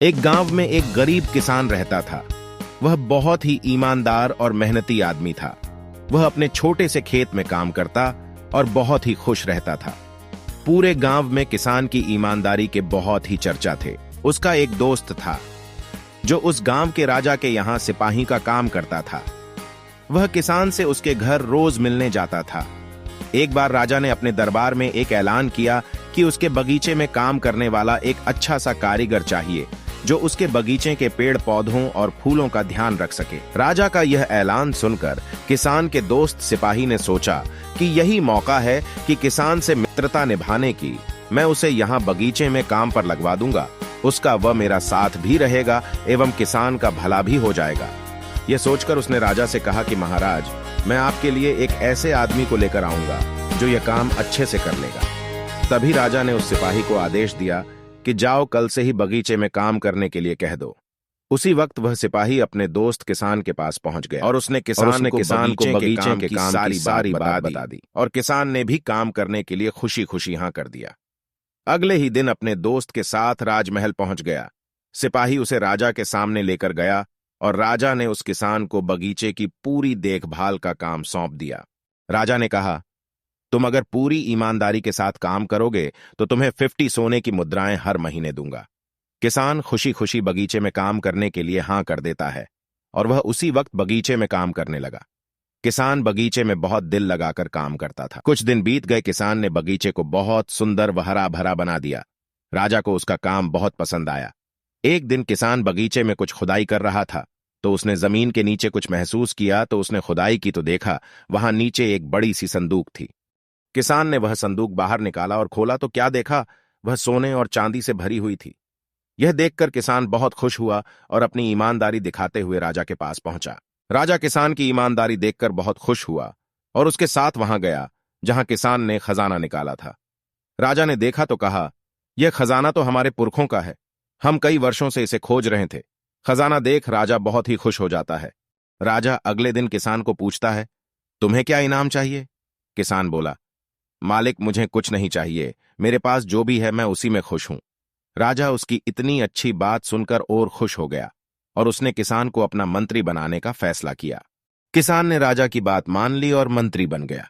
एक गांव में एक गरीब किसान रहता था। वह बहुत ही ईमानदार और मेहनती आदमी था। वह अपने छोटे से खेत में काम करता और बहुत ही खुश रहता था। पूरे गांव में किसान की ईमानदारी के बहुत ही चर्चा थे। उसका एक दोस्त था जो उस गांव के राजा के यहां सिपाही का काम करता था। वह किसान से उसके घर रोज मिलने जाता था। एक बार राजा ने अपने दरबार में एक ऐलान किया कि उसके बगीचे में काम करने वाला एक अच्छा सा कारीगर चाहिए जो उसके बगीचे के पेड़ पौधों और फूलों का ध्यान रख सके। राजा का यह ऐलान सुनकर किसान के दोस्त सिपाही ने सोचा कि यही मौका है कि किसान से मित्रता निभाने की। मैं उसे यहाँ बगीचे में काम पर लगवा दूंगा। उसका वह मेरा साथ भी रहेगा एवं किसान का भला भी हो जाएगा। यह सोचकर उसने राजा से कहा कि महाराज, मैं आपके लिए एक ऐसे आदमी को लेकर आऊंगा जो यह काम अच्छे से कर लेगा। तभी राजा ने उस सिपाही को आदेश दिया कि जाओ, कल से ही बगीचे में काम करने के लिए कह दो। उसी वक्त वह सिपाही अपने दोस्त किसान के पास पहुंच गया और उसने किसान को बगीचे के काम की सारी बात बता दी और किसान ने भी काम करने के लिए खुशी खुशी हाँ कर दिया। अगले ही दिन अपने दोस्त के साथ राजमहल पहुंच गया। सिपाही उसे राजा के सामने लेकर गया और राजा ने उस किसान को बगीचे की पूरी देखभाल का काम सौंप दिया। राजा ने कहा, तुम अगर पूरी ईमानदारी के साथ काम करोगे तो तुम्हें 50 सोने की मुद्राएं हर महीने दूंगा। किसान खुशी खुशी बगीचे में काम करने के लिए हां कर देता है और वह उसी वक्त बगीचे में काम करने लगा। किसान बगीचे में बहुत दिल लगाकर काम करता था। कुछ दिन बीत गए। किसान ने बगीचे को बहुत सुंदर व हरा भरा बना दिया। राजा को उसका काम बहुत पसंद आया। एक दिन किसान बगीचे में कुछ खुदाई कर रहा था तो उसने जमीन के नीचे कुछ महसूस किया। तो उसने खुदाई की तो देखा वहां नीचे एक बड़ी सी संदूक थी। किसान ने वह संदूक बाहर निकाला और खोला तो क्या देखा, वह सोने और चांदी से भरी हुई थी। यह देखकर किसान बहुत खुश हुआ और अपनी ईमानदारी दिखाते हुए राजा के पास पहुंचा। राजा किसान की ईमानदारी देखकर बहुत खुश हुआ और उसके साथ वहां गया जहां किसान ने खजाना निकाला था। राजा ने देखा तो कहा, यह खजाना तो हमारे पुरखों का है। हम कई वर्षों से इसे खोज रहे थे। खजाना देख राजा बहुत ही खुश हो जाता है। राजा अगले दिन किसान को पूछता है, तुम्हें क्या इनाम चाहिए? किसान बोला, मालिक, मुझे कुछ नहीं चाहिए। मेरे पास जो भी है मैं उसी में खुश हूं। राजा उसकी इतनी अच्छी बात सुनकर और खुश हो गया और उसने किसान को अपना मंत्री बनाने का फैसला किया। किसान ने राजा की बात मान ली और मंत्री बन गया।